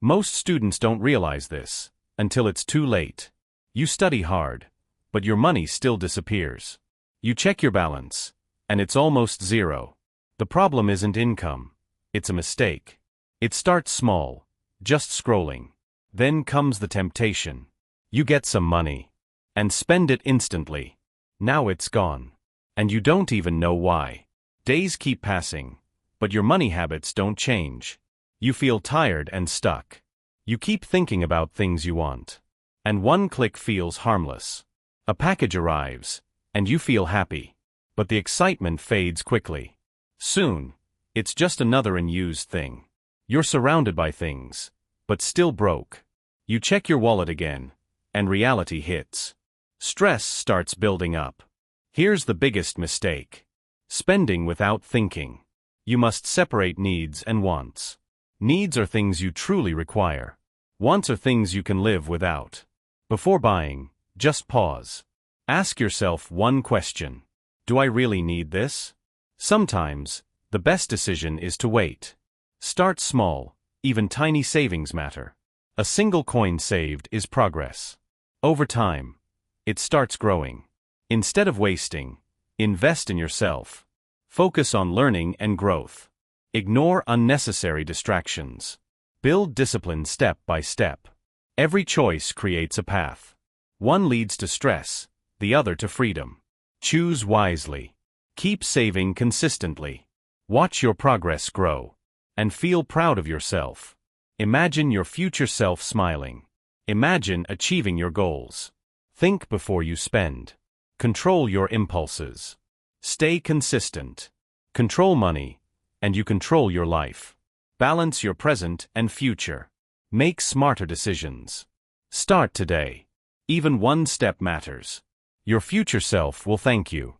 Most students don't realize this until it's too late. You study hard, but your money still disappears. You check your balance, and it's almost zero. The problem isn't income, it's a mistake. It starts small, just scrolling. Then comes the temptation. You get some money and spend it instantly. Now it's gone, and you don't even know why. Days keep passing, but your money habits don't change. You feel tired and stuck. You keep thinking about things you want, and one click feels harmless. A package arrives, and you feel happy, but the excitement fades quickly. Soon, it's just another unused thing. You're surrounded by things, but still broke. You check your wallet again, and reality hits. Stress starts building up. Here's the biggest mistake: spending without thinking. You must separate needs and wants. Needs are things you truly require. Wants are things you can live without. Before buying, just pause. Ask yourself one question: do I really need this? Sometimes, the best decision is to wait. Start small, even tiny savings matter. A single coin saved is progress. Over time, it starts growing. Instead of wasting, invest in yourself. Focus on learning and growth. Ignore unnecessary distractions. Build discipline step by step. Every choice creates a path. One leads to stress, the other to freedom. Choose wisely. Keep saving consistently. Watch your progress grow. And feel proud of yourself. Imagine your future self smiling. Imagine achieving your goals. Think before you spend. Control your impulses. Stay consistent. Control money, and you control your life. Balance your present and future. Make smarter decisions. Start today. Even one step matters. Your future self will thank you.